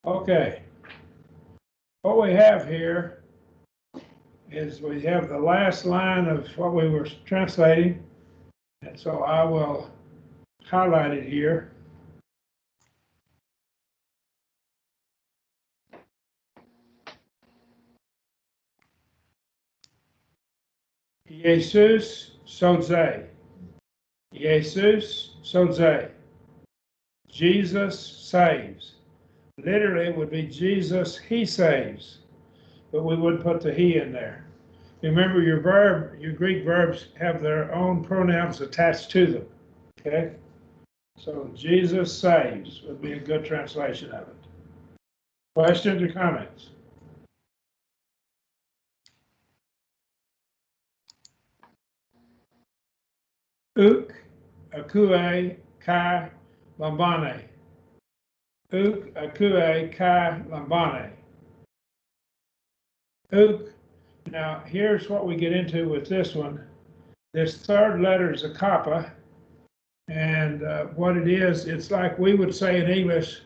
Okay. What we have here is we have the last line of what we were translating. And so I will highlight it here. Jesus soze. Jesus soze. Jesus saves. Literally, it would be Jesus, he saves. But we would put the he in there. Remember, your Greek verbs have their own pronouns attached to them. Okay? So Jesus saves would be a good translation of it. Questions or comments? Uk, akue, kai, lambane. Uk, akue, kai, lambane. Uk. Now, here's what we get into with this one. This third letter is a kappa. And what it is, it's like we would say in English,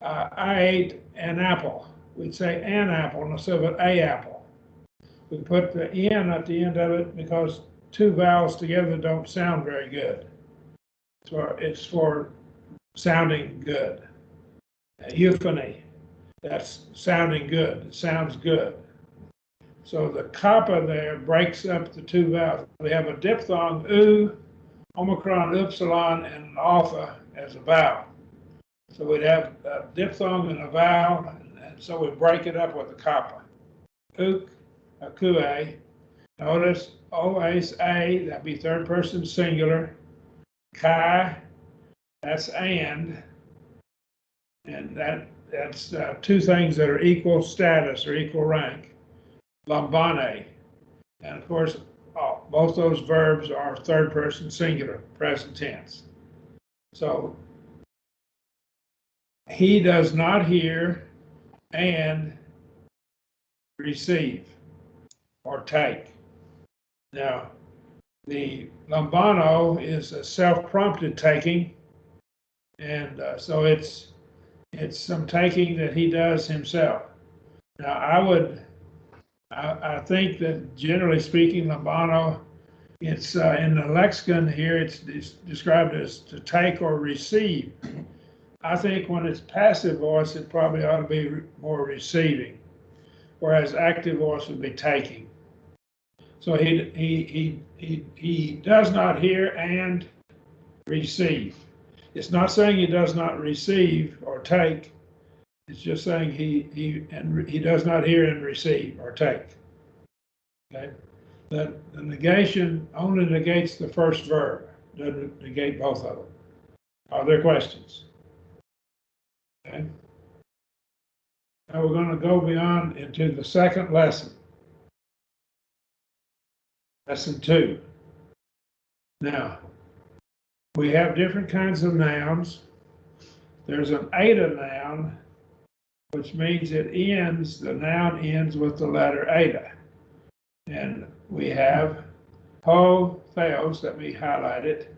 I ate an apple. We'd say an apple instead of a apple. We put the N at the end of it because two vowels together don't sound very good. It's for sounding good. Euphony, that's sounding good. It sounds good. So the kappa there breaks up the two vowels. We have a diphthong, u, omicron, upsilon, and an alpha as a vowel. So we'd have a diphthong and a vowel, and so we break it up with a kappa. Uk, akue. Notice always a, that'd be third person singular. Kai, that's and that's two things that are equal status or equal rank. Lambane, and of course, both those verbs are third person singular, present tense. So he does not hear and receive or take. Now, the lambano is a self-prompted taking, and so it's some taking that he does himself. Now, I think that generally speaking, lambano, it's in the lexicon here, it's described as to take or receive. I think when it's passive voice, it probably ought to be more receiving, whereas active voice would be taking. So he does not hear and receive. It's not saying he does not receive or take. It's just saying he does not hear and receive or take. Okay, the negation only negates the first verb, doesn't negate both of them. Are there questions? Okay. Now we're going to go beyond into the second lesson. Lesson 2. Now, we have different kinds of nouns. There's an eta noun, which means the noun ends with the letter eta. And we have ho, theos, that we highlighted.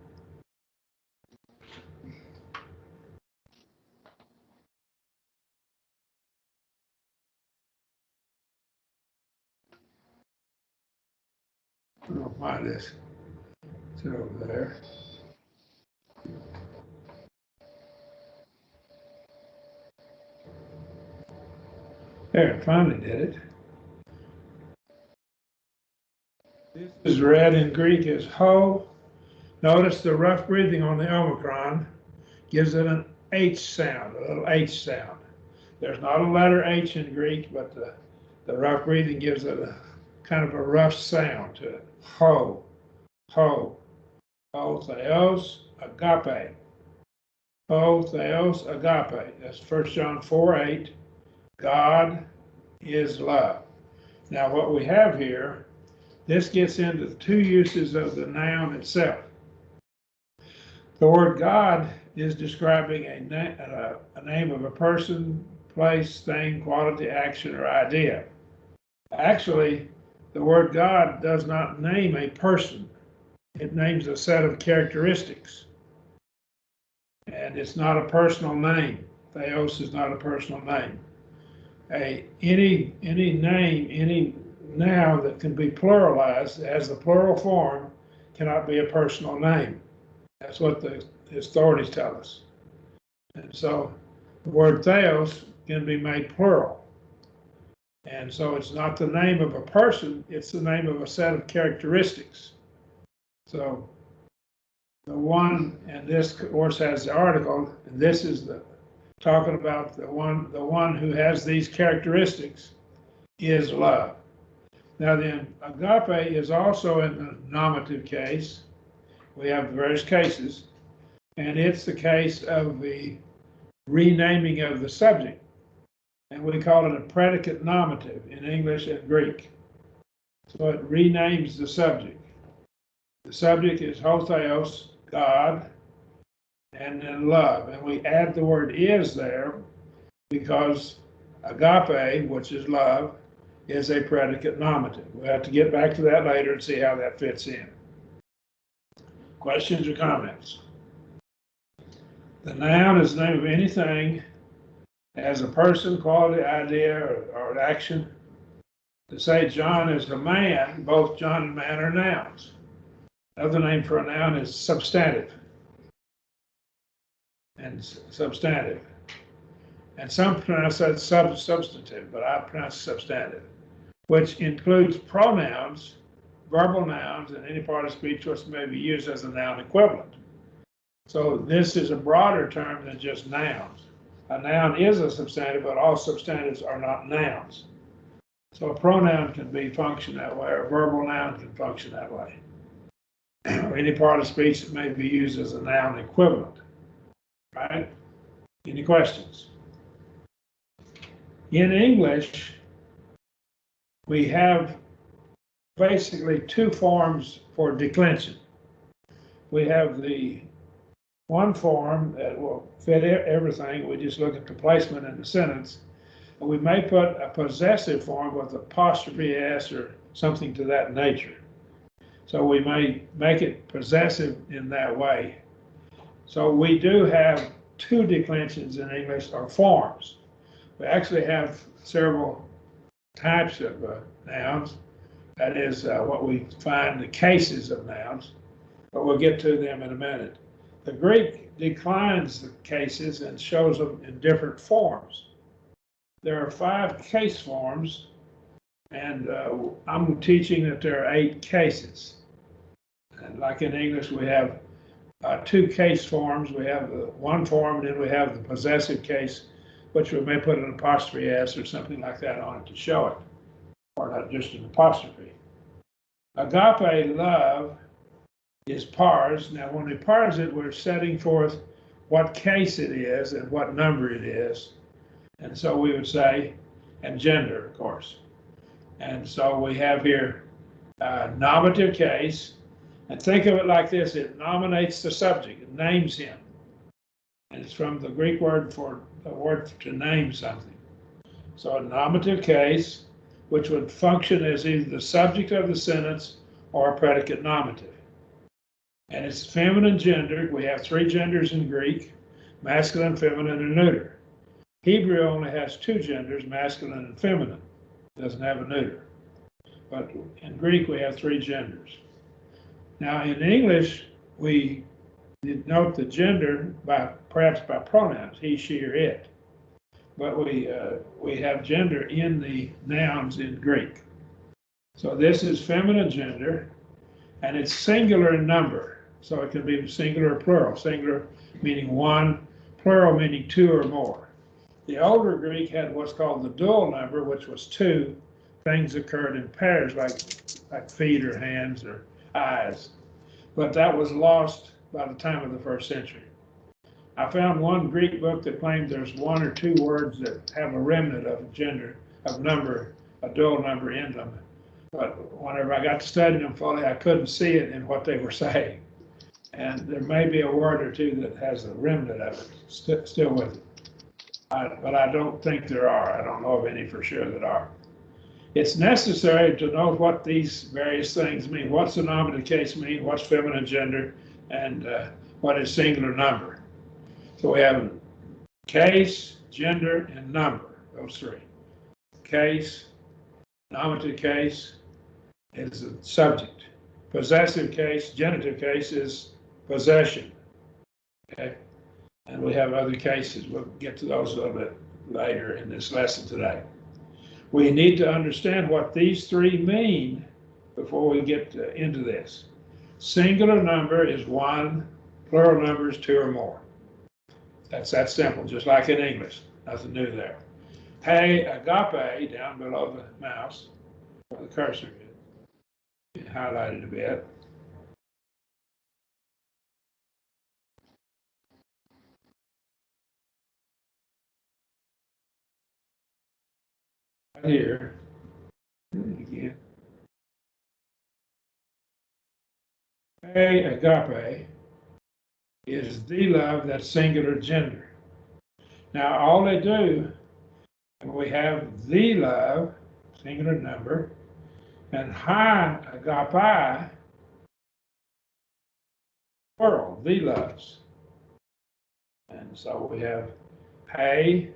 I don't know why this is over there. There, it finally did it. This is read in Greek as ho. Notice the rough breathing on the omicron gives it an H sound, a little H sound. There's not a letter H in Greek, but the rough breathing gives it a kind of a rough sound to it. Ho, ho, ho, theos, agape. Ho, theos, agape. That's 1 John 4:8. God is love. Now what we have here, this gets into the two uses of the noun itself. The word God is describing a name of a person, place, thing, quality, action, or idea. Actually, the word God does not name a person. It names a set of characteristics. And it's not a personal name. Theos is not a personal name. Any name, any noun that can be pluralized as the plural form cannot be a personal name. That's what the authorities tell us. And so the word theos can be made plural. And so it's not the name of a person, it's the name of a set of characteristics. So the one, and this of course has the article, and this is the talking about the one who has these characteristics is love. Now then, agape is also in the nominative case. We have various cases, and it's the case of the renaming of the subject. And we call it a predicate nominative in English and Greek. So it renames the subject. The subject is hotheos, God, and then love. And we add the word is there because agape, which is love, is a predicate nominative. We'll have to get back to that later and see how that fits in. Questions or comments? The noun is the name of anything as a person, quality, idea, or action. To say John is a man, both John and man are nouns. Another name for a noun is substantive. And substantive. And some pronounce that substantive, but I pronounce substantive, which includes pronouns, verbal nouns, and any part of speech which may be used as a noun equivalent. So this is a broader term than just nouns. A noun is a substantive, but all substantives are not nouns. So a pronoun can function that way, or a verbal noun can function that way. Or any part of speech that may be used as a noun equivalent. Right? Any questions? In English, we have basically two forms for declension. We have the one form that will fit everything. We just look at the placement in the sentence. And we may put a possessive form with apostrophe s or something to that nature. So we may make it possessive in that way. So we do have two declensions in English, or forms. We actually have several types of nouns. That is what we find the cases of nouns, but we'll get to them in a minute. The Greek declines the cases and shows them in different forms. There are 5 case forms, and I'm teaching that there are 8 cases. And like in English, we have 2 case forms. We have the one form, and then we have the possessive case, which we may put an apostrophe s or something like that on it to show it, or not just an apostrophe. Agape, love, is pars. Now, when we parse it, we're setting forth what case it is and what number it is. And so we would say, and gender, of course. And so we have here nominative case. And think of it like this: it nominates the subject, it names him. And it's from the Greek word for the word to name something. So a nominative case, which would function as either the subject of the sentence or a predicate nominative. And it's feminine gendered. We have 3 genders in Greek: masculine, feminine, and neuter. Hebrew only has 2 genders, masculine and feminine. It doesn't have a neuter. But in Greek, we have 3 genders. Now, in English, we denote the gender perhaps by pronouns, he, she, or it. But we have gender in the nouns in Greek. So this is feminine gender, and it's singular in number. So it can be singular or plural. Singular meaning 1, plural meaning 2 or more. The older Greek had what's called the dual number, which was 2. Things occurred in pairs, like feet or hands or eyes. But that was lost by the time of the 1st century. I found one Greek book that claimed there's 1 or 2 words that have a remnant of gender, of number, a dual number in them. But whenever I got to study them fully, I couldn't see it in what they were saying. And there may be a word or 2 that has a remnant of it still with it. But I don't think there are. I don't know of any for sure that are. It's necessary to know what these various things mean. What's the nominative case mean? What's feminine gender? And what is singular number? So we have Case, gender, and number, those three. Case, nominative case is the subject. Possessive case, genitive case is possession. Okay? And we have other cases. We'll get to those a little bit later in this lesson today. We need to understand what these three mean before we get into this. Singular number is one, plural number is two or more. That's that simple, just like in English. Nothing new there. Hey, agape, down below the mouse, where the cursor is, highlighted a bit. Right here, again. Hey, agape is the love, that's singular gender. Now, all they do, we have the love, singular number, and hi, agape, plural, the loves. And so we have hey,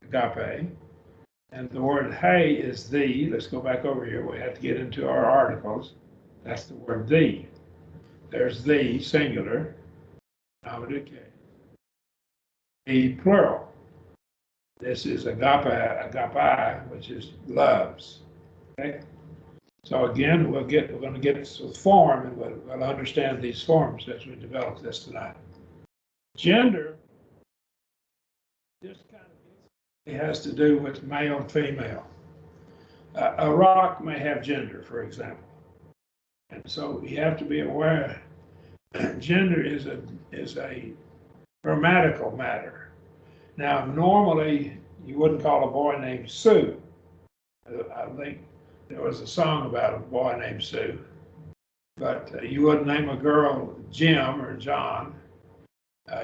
agape, and the word hey is the. Let's go back over here. We have to get into our articles. That's the word the. There's the, singular, nominative case. The plural. This is agape, which is loves. Okay. So again, we're going to get to the form, and we'll understand these forms as we develop this tonight. Gender, this kind of has to do with male and female. A rock may have gender, for example, and so you have to be aware. Gender is a grammatical matter. Now, normally you wouldn't call a boy named Sue. I think there was a song about a boy named Sue, but you wouldn't name a girl Jim or John.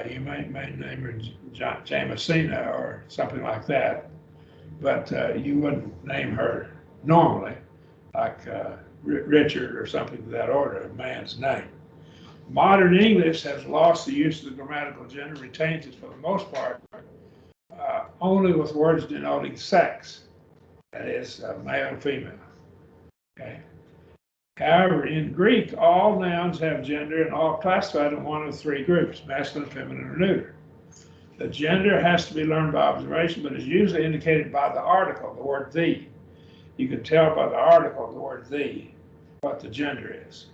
You might name her Jamesina or something like that, but you wouldn't name her normally like Richard or something of that order, a man's name. Modern English has lost the use of the grammatical gender, retains it for the most part, only with words denoting sex, that is, male and female. Okay. However, in Greek, all nouns have gender and all classified in one of three groups, masculine, feminine, or neuter. The gender has to be learned by observation, but is usually indicated by the article, the word the. You can tell by the article, the word the, what the gender is.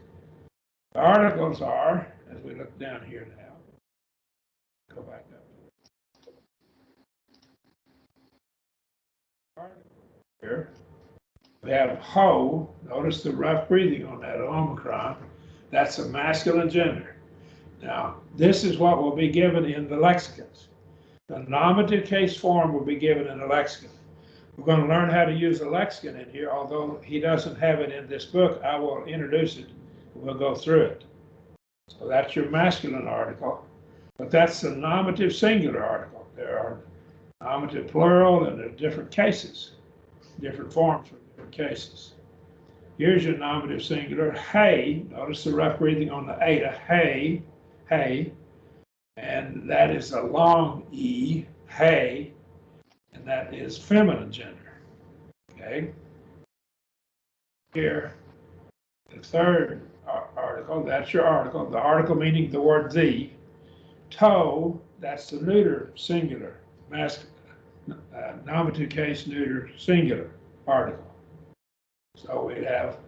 The articles are, as we look down here now, go back up. Here, we have ho, notice the rough breathing on that omicron, that's a masculine gender. Now, this is what will be given in the lexicons. The nominative case form will be given in the lexicon. We're going to learn how to use the lexicon in here, although he doesn't have it in this book. I will introduce it. We'll go through it. So that's your masculine article, but that's the nominative singular article. There are nominative plural, and there are different cases, different forms for different cases. Here's your nominative singular, hey. Notice the rough breathing on the eta, hey, hey, and that is a long E, hey, and that is feminine gender. Okay. Here, the third article, that's your article. The article meaning the word the. Toe, that's the neuter singular, masculine, nominative case neuter singular article. So we have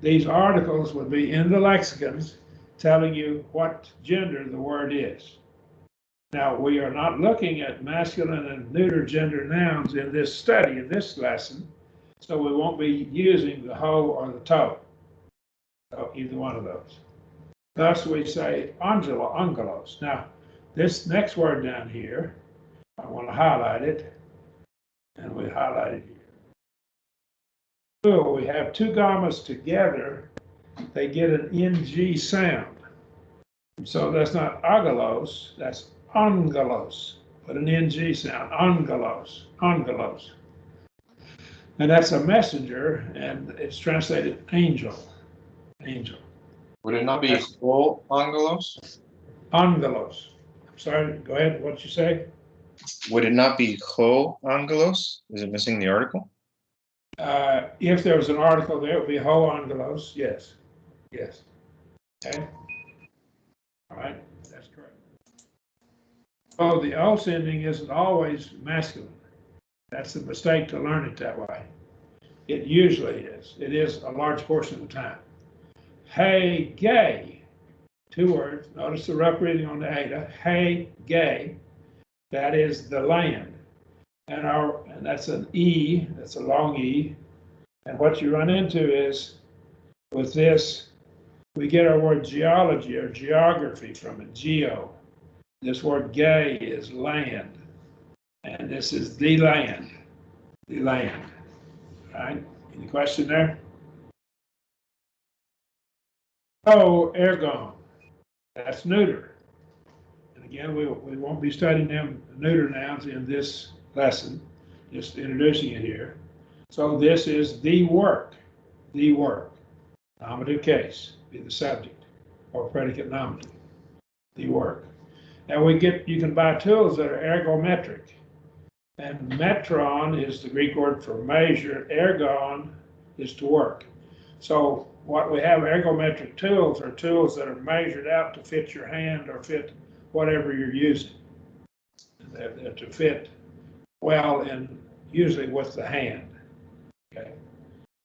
these articles would be in the lexicons telling you what gender the word is. Now, we are not looking at masculine and neuter gender nouns in this study, in this lesson, so we won't be using the ho or the toe, so either one of those. Thus, we say Angelos. Now, this next word down here, I want to highlight it, and we highlight it here. So we have two gammas together, they get an NG sound. So that's not Angelos, that's Angelos, but an NG sound, Angelos, Angelos. And that's a messenger, and it's translated angel, angel. Would it not be full Angelos? Angelos. I'm sorry, go ahead, what'd you say? Would it not be ho Angelos? Is it missing the article? If there was an article there, it would be ho Angelos. Yes. Yes. Okay. All right. That's correct. Oh, the Allsending isn't always masculine. That's the mistake to learn it that way. It usually is. It is a large portion of the time. Hey, gay. 2 words. Notice the rough reading on the eta. Hey, gay. That is the land. And that's an E. That's a long E. And what you run into is, with this, we get our word geology or geography from it, geo. This word gay is land. And this is the land. The land. All right? Any question there? Oh, ergon. That's neuter. And again, we won't be studying them neuter nouns in this lesson, just introducing it here. So this is the work. The work. Nominative case, be the subject, or predicate nominative. The work. Now you can buy tools that are ergometric. And metron is the Greek word for measure. Ergon is to work. So what we have, ergometric tools, are tools that are measured out to fit your hand or fit whatever you're using. They're to fit well in, usually with the hand. Okay.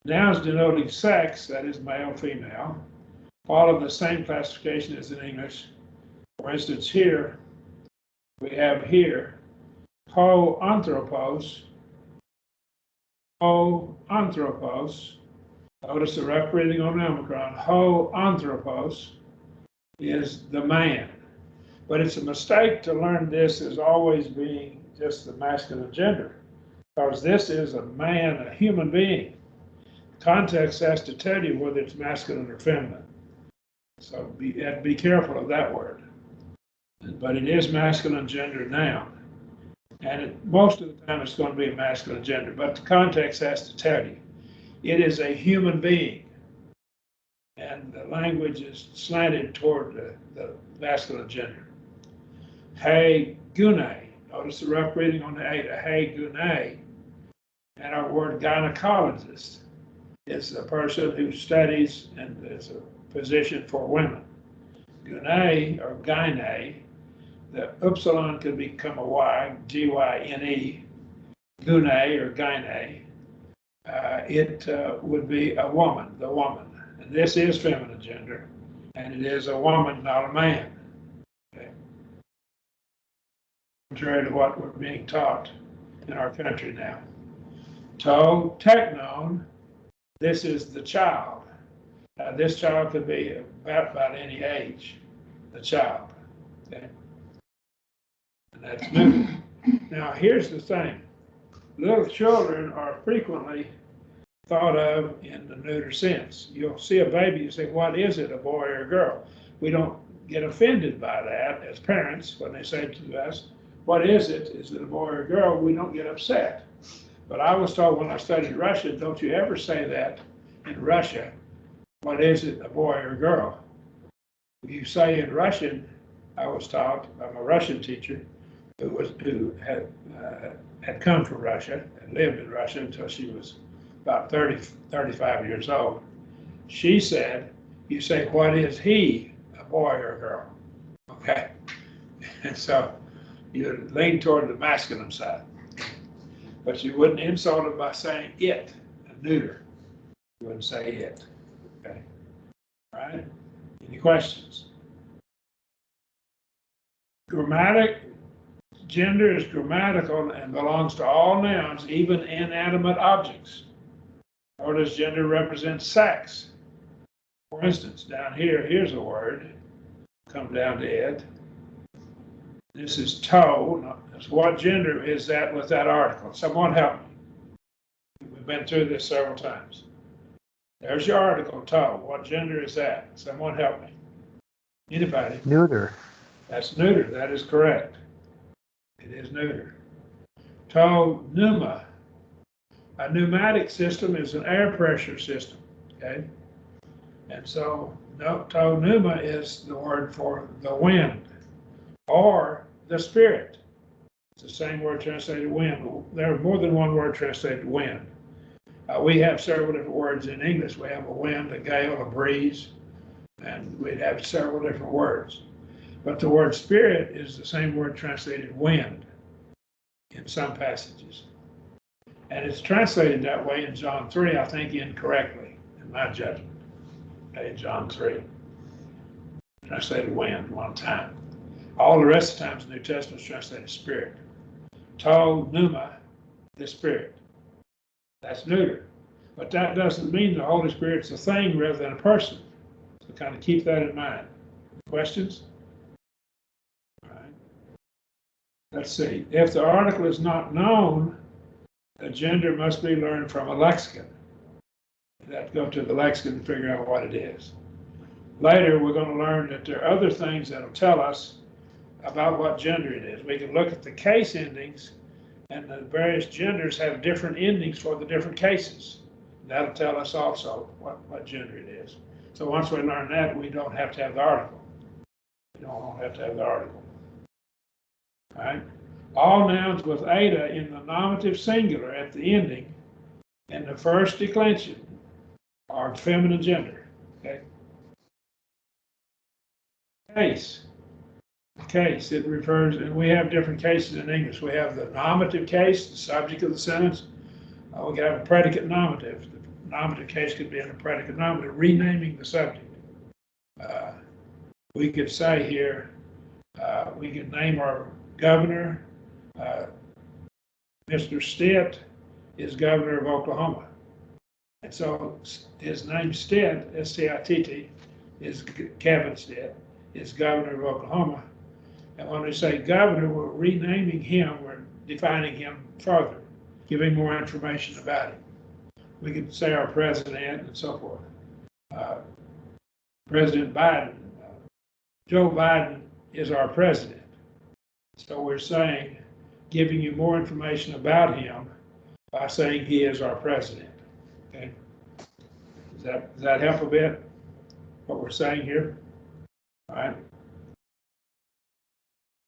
Nouns denoting sex, that is male, female, follow the same classification as in English. For instance, here, we have here, ho anthropos. Ho anthropos. Notice the rough reading on Omicron. Ho anthropos is the man. But it's a mistake to learn this as always being just the masculine gender, because this is a man, a human being. Context has to tell you whether it's masculine or feminine. So be careful of that word. But it is masculine gender noun. And most of the time it's going to be a masculine gender, but the context has to tell you. It is a human being. And the language is slanted toward the masculine gender. Hey, gune. Notice the rough reading on the eta. Hey, gune. And our word gynecologist is a person who studies and is a physician for women. Gune or gyne, the upsilon could become a Y, G-Y-N-E, gune or gyne. It would be a woman, the woman. And this is feminine gender, and it is a woman, not a man. Okay. Contrary to what we're being taught in our country now. To technon, this is the child. This child could be about any age, the child. Okay. And that's neuter. Now, here's the thing. Little children are frequently thought of in the neuter sense. You'll see a baby, you say, what is it, a boy or a girl? We don't get offended by that as parents when they say to us, what is it? Is it a boy or a girl? We don't get upset. But I was told when I studied Russian, don't you ever say that in Russia, what is it, a boy or a girl? You say in Russian, I was taught by my Russian teacher, who had come from Russia and lived in Russia until she was about 35 years old. She said, you say, what is he, a boy or a girl? Okay. And so you lean toward the masculine side. But you wouldn't insult him by saying it, a neuter. You wouldn't say it. Okay. All right. Any questions? Gender is grammatical and belongs to all nouns, even inanimate objects. Nor does gender represent sex. For instance, down here, here's a word. Come down to it. This is toe. What gender is that with that article? Someone help me. We've been through this several times. There's your article, toe. What gender is that? Someone help me. Anybody? Neuter. That's neuter. That is correct. It is neuter. To pneuma. A pneumatic system is an air pressure system. Okay. And so to pneuma is the word for the wind or the spirit. It's the same word translated wind. There are more than one word translated wind. We have several different words in English. We have a wind, a gale, a breeze, and we'd have several different words. But the word spirit is the same word translated wind in some passages. And it's translated that way in John 3, I think incorrectly, in my judgment. Okay, John 3. Translated wind one time. All the rest of the times the New Testament is translated spirit. Told pneuma, the spirit. That's neuter. But that doesn't mean the Holy Spirit's a thing rather than a person. So kind of keep that in mind. Questions? All right. Let's see. If the article is not known, the gender must be learned from a lexicon. You have to go to the lexicon and figure out what it is. Later, we're going to learn that there are other things that will tell us about what gender it is. We can look at the case endings, and the various genders have different endings for the different cases. That'll tell us also what gender it is. So once we learn that, we don't have to have the article. We don't have to have the article. All right? All nouns with eta in the nominative singular at the ending in the first declension are feminine gender. Okay? Case, it refers, and we have different cases in English. We have the nominative case, the subject of the sentence. We can have a predicate nominative. The nominative case could be in a predicate nominative, renaming the subject. We could say here, we could name our governor. Mr. Stitt is governor of Oklahoma. And so his name Stitt, S-T-I-T-T, is Kevin Stitt, is governor of Oklahoma. And when we say governor, we're renaming him, we're defining him further, giving more information about him. We could say our president and so forth. President Biden, Joe Biden is our president. So we're saying, giving you more information about him by saying he is our president. Okay? Does that help a bit, what we're saying here? All right.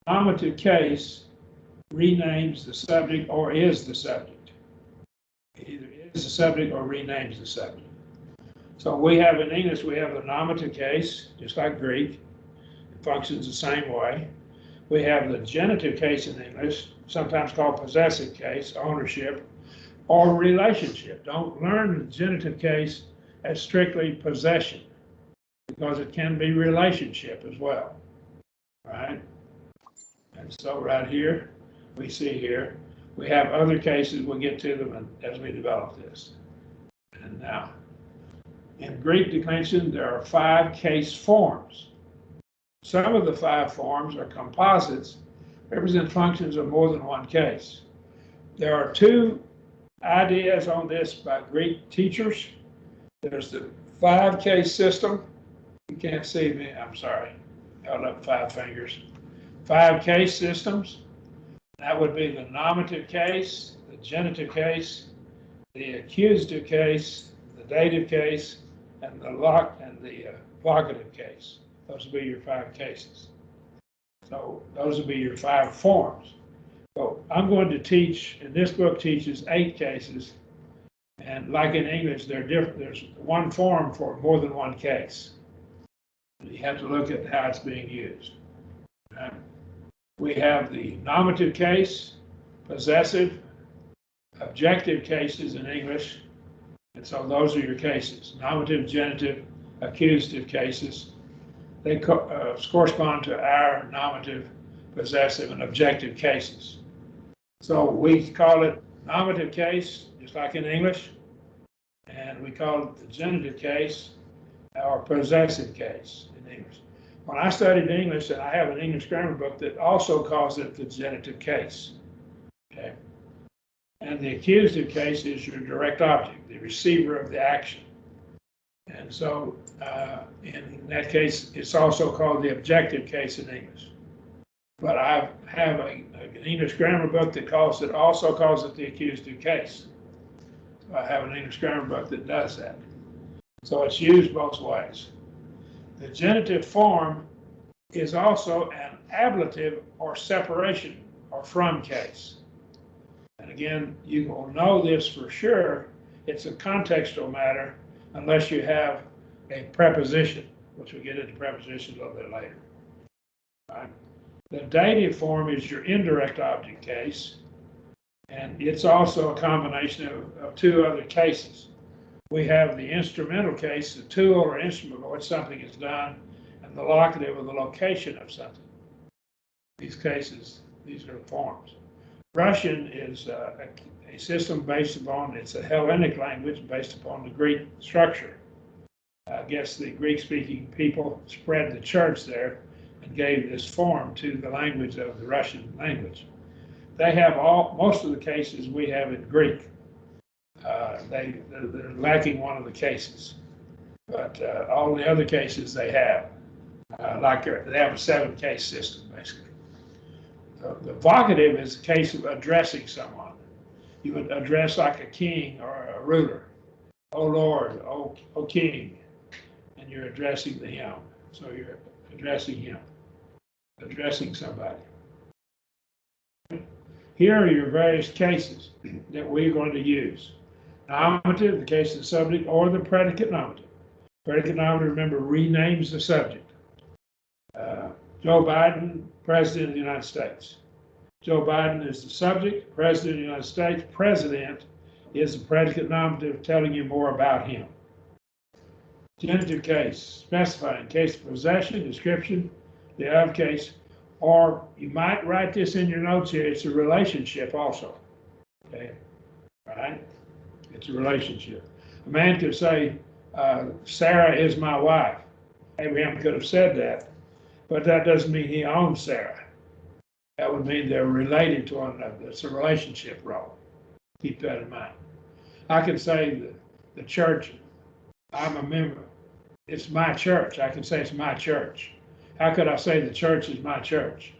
Nominative case renames the subject or is the subject. It either is the subject or renames the subject. So we have in English, we have the nominative case, just like Greek. It functions the same way. We have the genitive case in English, sometimes called possessive case, ownership, or relationship. Don't learn the genitive case as strictly possession, because it can be relationship as well, right? And so right here, we see here, we have other cases, we'll get to them as we develop this. And now, in Greek declension, there are 5 case forms. Some of the 5 forms are composites, represent functions of more than one case. There are 2 ideas on this by Greek teachers. There's the 5-case system. You can't see me, I'm sorry. Held up 5 fingers. 5 case systems. That would be the nominative case, the genitive case, the accusative case, the dative case, and the vocative case. Those would be your 5 cases. So those would be your 5 forms. So I'm going to teach, and this book teaches 8 cases, and like in English, they're different. There's one form for more than one case. You have to look at how it's being used. We have the nominative case, possessive, objective cases in English, and so those are your cases. Nominative, genitive, accusative cases. They correspond to our nominative, possessive, and objective cases. So we call it nominative case, just like in English, and we call it the genitive case or possessive case in English. When I studied English, and I have an English grammar book that also calls it the genitive case. Okay. And the accusative case is your direct object, the receiver of the action. And so in that case, it's also called the objective case in English. But I have an English grammar book that also calls it the accusative case. So I have an English grammar book that does that. So it's used both ways. The genitive form is also an ablative or separation or from case. And again, you will know this for sure. It's a contextual matter unless you have a preposition, which we'll get into prepositions a little bit later. Right? The dative form is your indirect object case, and it's also a combination of two other cases. We have the instrumental case, the tool or instrument by which something is done, and the locative or the location of something. These cases, these are forms. Russian is a system based upon, it's a Hellenic language based upon the Greek structure. I guess the Greek-speaking people spread the church there and gave this form to the language of the Russian language. They have most of the cases we have in Greek. They're lacking one of the cases, but all the other cases they have. They have a 7-case system, basically. The vocative is a case of addressing someone. You would address like a king or a ruler. Oh Lord, oh king, and you're addressing him. So you're addressing him, addressing somebody. Here are your various cases that we're going to use. Nominative, the case of the subject, or the predicate nominative. Predicate nominative, remember, renames the subject. Joe Biden, President of the United States. Joe Biden is the subject, President of the United States. President is the predicate nominative telling you more about him. Genitive case, specifying case of possession, description, the of case, or you might write this in your notes here, it's a relationship also. Okay, all right? It's a relationship. A man could say, Sarah is my wife. Abraham could have said that, but that doesn't mean he owns Sarah. That would mean they're related to one another. It's a relationship role. Keep that in mind. I can say the church, I'm a member. It's my church. I can say it's my church. How could I say the church is my church?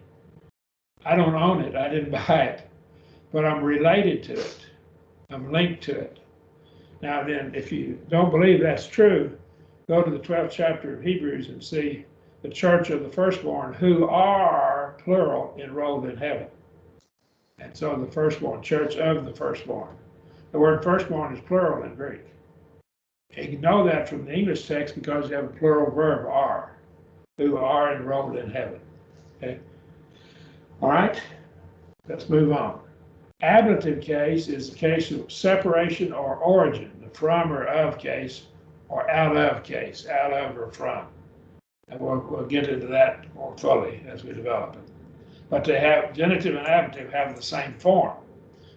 I don't own it. I didn't buy it, but I'm related to it. I'm linked to it. Now then, if you don't believe that's true, go to the 12th chapter of Hebrews and see the church of the firstborn who are, plural, enrolled in heaven. And so the firstborn, church of the firstborn. The word firstborn is plural in Greek. You can know that from the English text because you have a plural verb, are, who are enrolled in heaven. Okay? All right, let's move on. Ablative case is the case of separation or origin, the from or of case, or out of case, out of or from. And we'll get into that more fully as we develop it. But they have, genitive and ablative have the same form.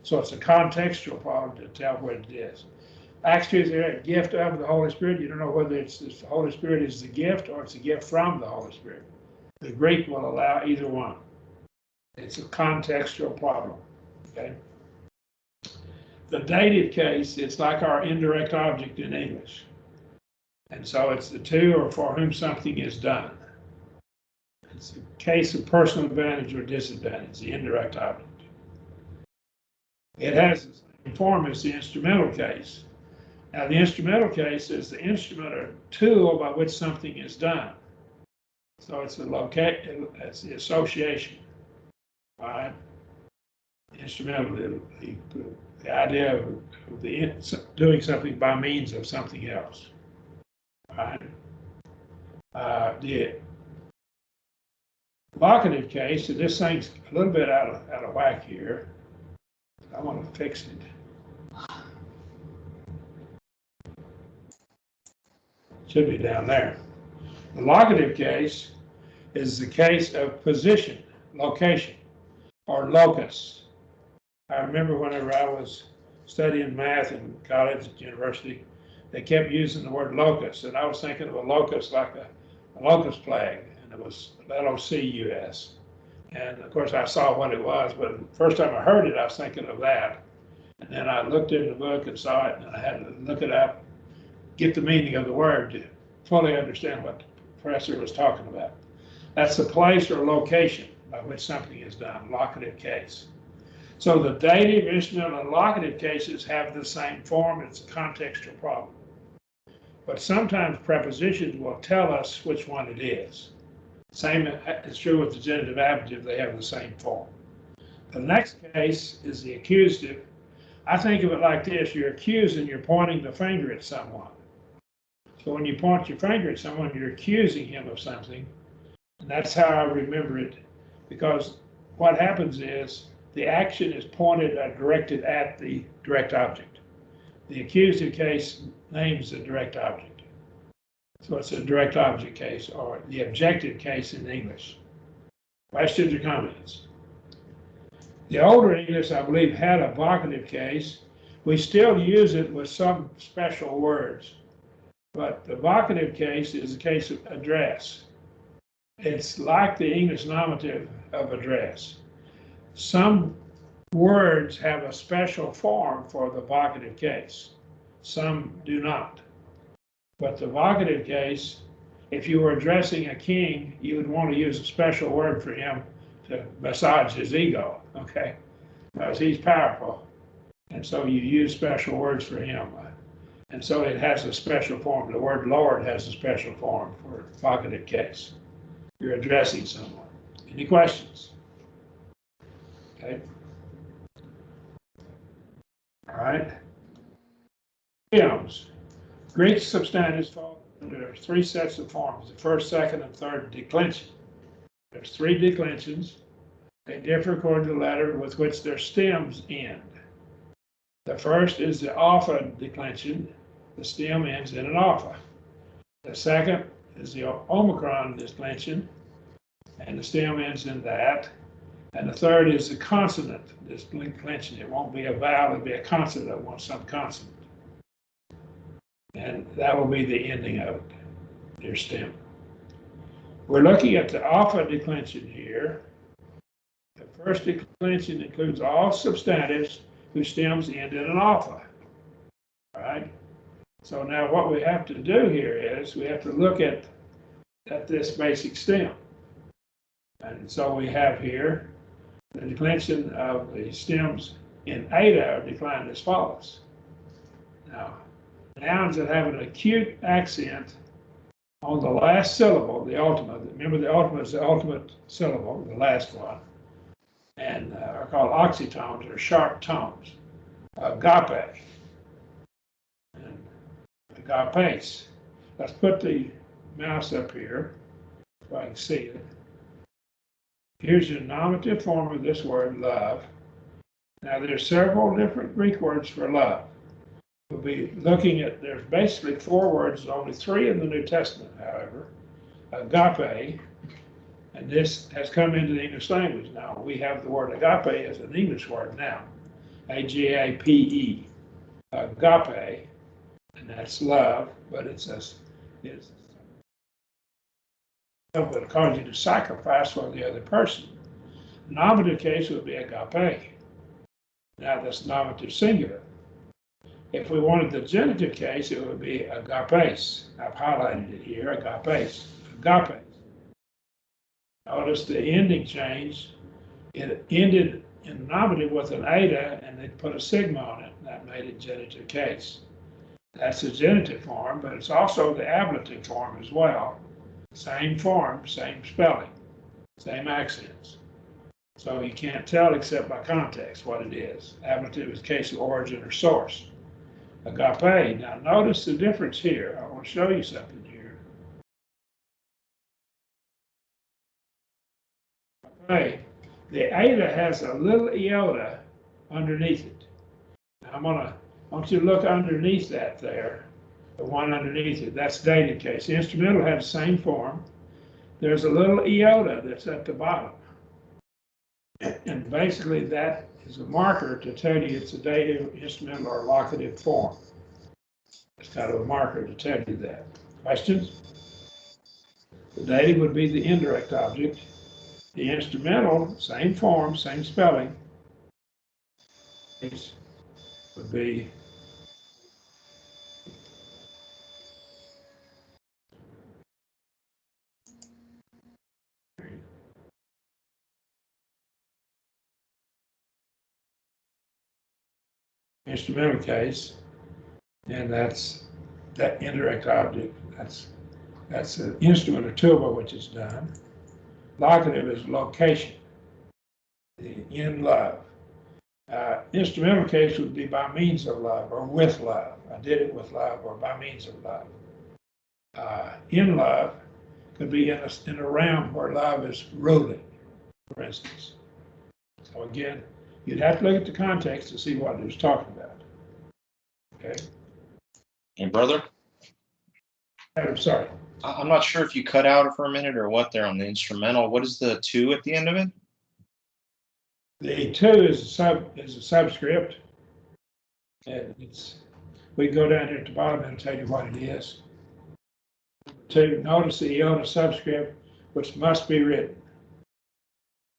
So it's a contextual problem to tell what it is. Acts 2 is a gift of the Holy Spirit. You don't know whether it's the Holy Spirit is the gift or it's a gift from the Holy Spirit. The Greek will allow either one. It's a contextual problem. Okay. The dative case, it's like our indirect object in English. And so it's the to or for whom something is done. It's a case of personal advantage or disadvantage, the indirect object. It has the same form as the instrumental case. Now, the instrumental case is the instrument or tool by which something is done. So it's it's the association. All right. Instrumental, the idea of doing something by means of something else. All right. The vocative case, and this thing's a little bit out of whack here. I want to fix it. Should be down there. The locative case is the case of position, location, or locus. I remember whenever I was studying math in college at university, they kept using the word locus, and I was thinking of a locust like a locust plague, and it was L-O-C-U-S. And of course I saw what it was, but the first time I heard it, I was thinking of that. And then I looked in the book and saw it, and I had to look it up, get the meaning of the word to fully understand what the professor was talking about. That's the place or location by which something is done, locative case. So the dative, instrumental, and locative cases have the same form. It's a contextual problem. But sometimes prepositions will tell us which one it is. Same is true with the genitive ablative, they have the same form. The next case is the accusative. I think of it like this: you're accusing, you're pointing the finger at someone. So when you point your finger at someone, you're accusing him of something. And that's how I remember it, because what happens is the action is pointed or directed at the direct object. The accusative case names the direct object. So it's a direct object case, or the objective case in English. Questions or comments? The older English, I believe, had a vocative case. We still use it with some special words, but the vocative case is a case of address. It's like the English nominative of address. Some words have a special form for the vocative case. Some do not. But the vocative case, if you were addressing a king, you would want to use a special word for him to massage his ego, okay? Because he's powerful. And so you use special words for him. And so it has a special form. The word Lord has a special form for vocative case. You're addressing someone. Any questions? Okay. All right. Idioms. Greek substantives fall under three sets of forms: the first, second, and third declension. There's three declensions. They differ according to the letter with which their stems end. The first is the alpha declension. The stem ends in an alpha. The second is the omicron declension, and the stem ends in that. And the third is the consonant declension. It won't be a vowel, it'll be a consonant. I want some consonant. And that will be the ending of it, your stem. We're looking at the alpha declension here. The first declension includes all substantives whose stems end in an alpha. All right? So now what we have to do here is we have to look at this basic stem. And so we have here the declension of the stems in eta are declined as follows. Now, nouns that have an acute accent on the last syllable, the ultimate. Remember, the ultimate is the ultimate syllable, the last one, and are called oxytones or sharp tones. Agape and agapes. Let's put the mouse up here so I can see it. Here's your nominative form of this word, love. Now, there's several different Greek words for love. We'll be looking at, there's basically four words, only three in the New Testament, however. Agape, and this has come into the English language now. We have the word agape as an English word now. A-G-A-P-E. Agape, and that's love, but it's something that causes you to sacrifice for the other person. Nominative case would be agape. Now that's nominative singular. If we wanted the genitive case, it would be agapes. I've highlighted it here, agapes. Agapes. Notice the ending change. It ended in nominative with an eta, and they put a sigma on it. That made it genitive case. That's the genitive form, but it's also the ablative form as well. Same form, same spelling, same accents. So you can't tell except by context what it is. Ablative is case of origin or source. Agape, now notice the difference here. I want to show you something here. Agape, the eta has a little iota underneath it. Now I want you to look underneath that there, the one underneath it. That's dative case. The instrumental has the same form. There's a little iota that's at the bottom. And basically that is a marker to tell you it's a dative, instrumental, or locative form. It's kind of a marker to tell you that. Questions? The dative would be the indirect object. The instrumental, same form, same spelling, would be instrumental case, and that's that indirect object. That's an instrument or tool by which it's done. Locative is location. in love. Instrumental case would be by means of love or with love. I did it with love or by means of love. In love could be in a realm where love is ruling, for instance. So again, you'd have to look at the context to see what it was talking about. Okay. Hey, brother, I'm sorry. I'm not sure if you cut out for a minute or what there on the instrumental. What is the two at the end of it? The two is a subscript, and we can go down here at the bottom and tell you what it is. Two, notice the iota subscript, which must be written.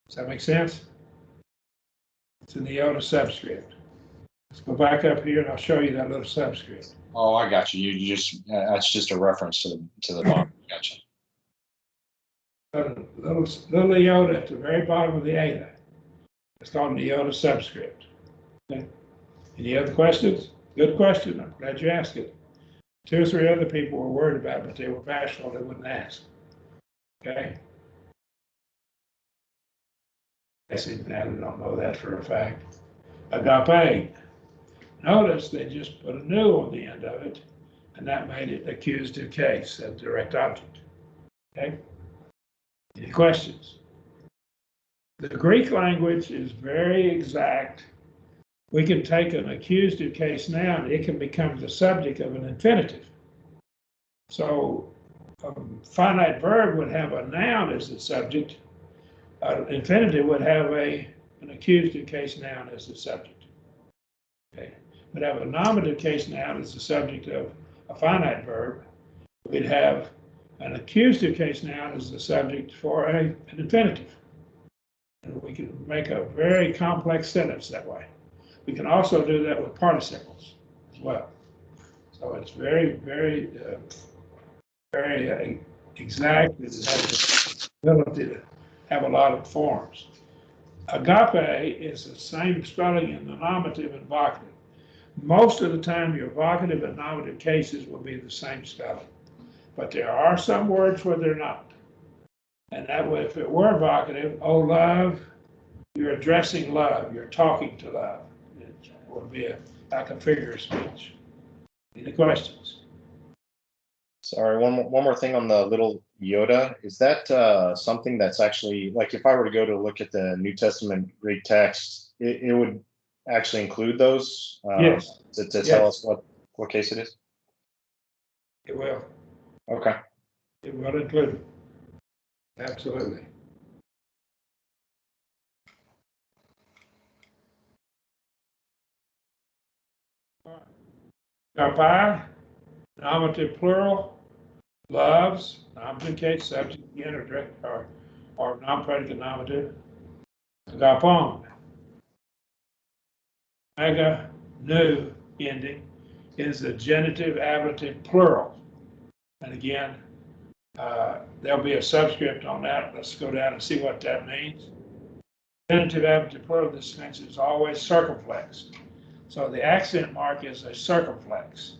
Does that make sense? It's in the iota subscript. Let's go back up here and I'll show you that little subscript. Oh, I got you. You just that's just a reference to the bottom. Gotcha. Little iota at the very bottom of the eta. It's called an iota subscript. Okay. Any other questions? Good question. I'm glad you asked it. 2 or 3 other people were worried about it, but they were bashful. They wouldn't ask. Okay. I see now they don't know that for a fact. Agape. Notice they just put a new on the end of it, and that made it accusative case, a direct object. Okay. Any questions? The Greek language is very exact. We can take an accusative case noun, it can become the subject of an infinitive. So a finite verb would have a noun as the subject. An infinitive would have an accusative case noun as the subject. Okay. We'd have a nominative case noun as the subject of a finite verb. We'd have an accusative case noun as the subject for an infinitive. And we can make a very complex sentence that way. We can also do that with participles as well. So it's very, very, very exact. It has the ability to have a lot of forms. Agape is the same spelling in the nominative and vocative. Most of the time, your vocative and nominative cases will be the same spelling. But there are some words where they're not. And that way, if it were vocative, oh, love, you're addressing love, you're talking to love. It would be like a figure of speech. Any questions? Sorry, one more thing on the little iota. Is that something that's actually, like if I were to go to look at the New Testament Greek text, it would actually include those Yes. to tell us what case it is? It will. Okay. It will include it. Absolutely. Agape, nominative plural, loves, nominative case, subject again, or direct or non-predicate nominative. Agapon. Mega, new ending is the genitive ablative plural. And again, there'll be a subscript on that. Let's go down and see what that means. Genitive ablative plural, this means is always circumflex. So the accent mark is a circumflex.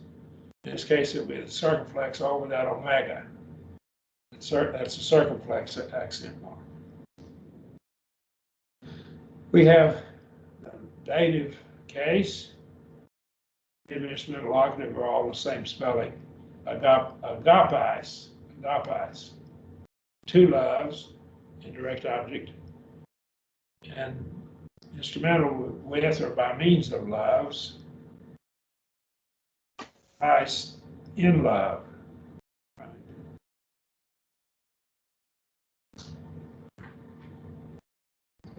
In this case, it'll be the circumflex over that omega. That's a circumflex accent mark. We have the dative case. Instrumental interrogative are all the same spelling. Agapes, two loves, indirect object, and instrumental with or by means of loves, ice in love. So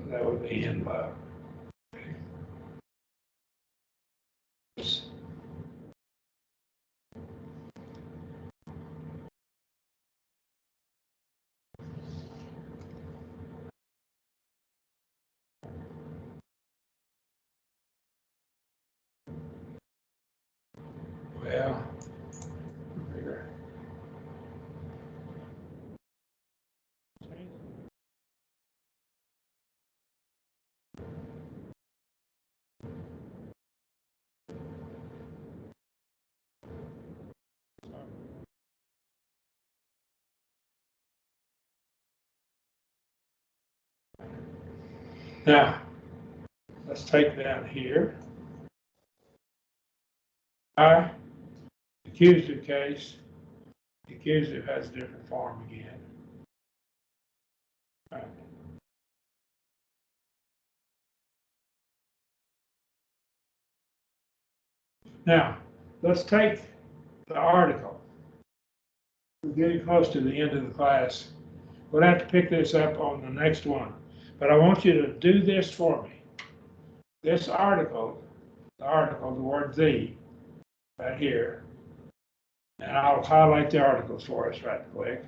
that would be in love. Well, here. Now, let's take down here. I, accusative case, the accusative has a different form again. All right. Now, let's take the article. We're getting close to the end of the class. We'll have to pick this up on the next one. But I want you to do this for me. This article, the word the, right here, and I'll highlight the articles for us right quick.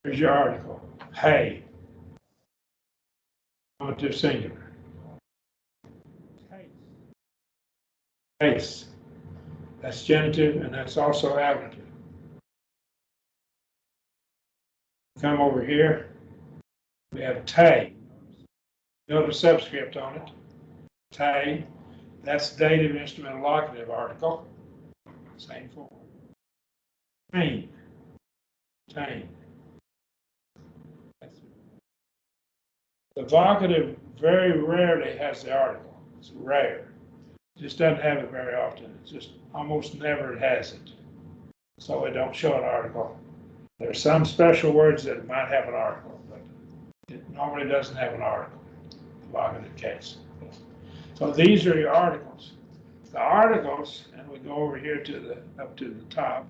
Here's your article. Hey. Nominative singular. Case. That's genitive and that's also ablative. Come over here. We have tay. Note a subscript on it. Tay. That's dative instrumental locative article. Same form. Tain. Tain. The vocative very rarely has the article. It's rare. It just doesn't have it very often. It's just almost never has it. So it don't show an article. There are some special words that might have an article, but it normally doesn't have an article. The vocative case. So these are your articles. The articles, and we go over here to the up to the top.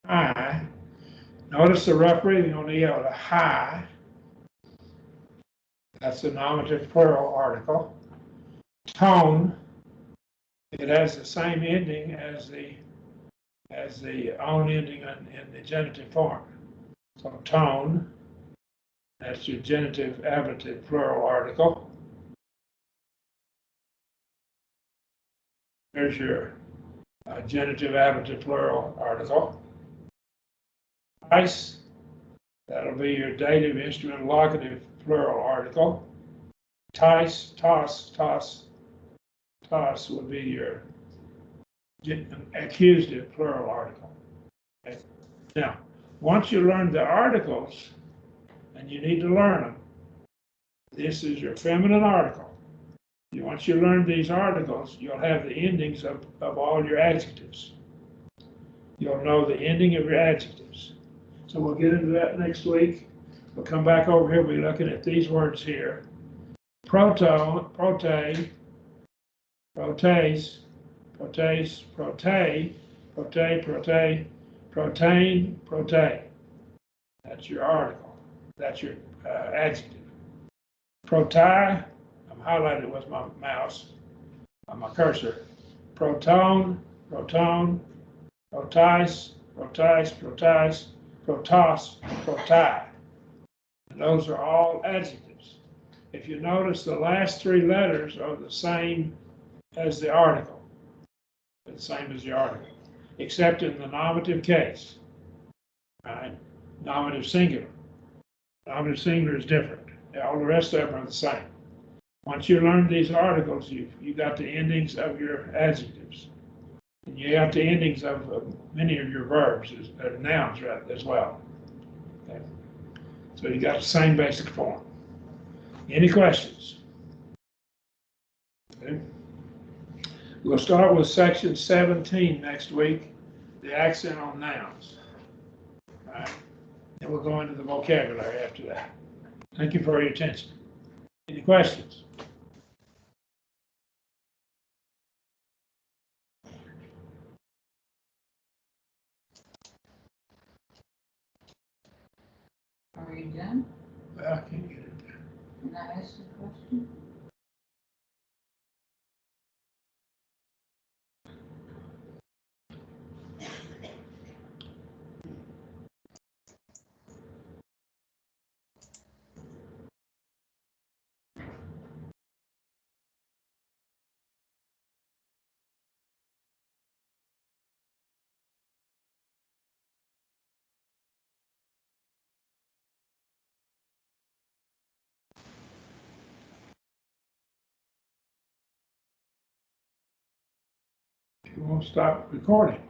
High. Notice the rough reading on the iota. High. That's the nominative plural article. Tone. It has the same ending as the on ending in the genitive form. So tone. That's your genitive ablative plural article. There's your genitive ablative plural article. Tice, that'll be your dative instrumental locative plural article. Tice, toss would be your accusative plural article. Okay. Now, once you learn the articles, and you need to learn them, this is your feminine article. Once you learn these articles, you'll have the endings of all your adjectives. You'll know the ending of your adjectives. So we'll get into that next week. We'll come back over here. We'll be looking at these words here. Proton, prote, protase, protase, prote, prote, prote, protein, prote. That's your article. That's your adjective. Proti, I'm highlighting with my mouse, on my cursor. Proton, proton, protice, protice, protice, protos, proti. And those are all adjectives. If you notice, the last three letters are the same as the article. The same as the article, except in the nominative case. Right? Nominative singular. Nominative singular is different. All the rest of them are the same. Once you learn these articles, you got the endings of your adjectives. And you got the endings of many of your verbs, nouns, right, as well. Okay. So you got the same basic form. Any questions? Okay. We'll start with section 17 next week, the accent on nouns. All right. And we'll go into the vocabulary after that. Thank you for your attention. Any questions? Are you done? Well, I can't get it there. Can I ask you a question? You won't stop recording.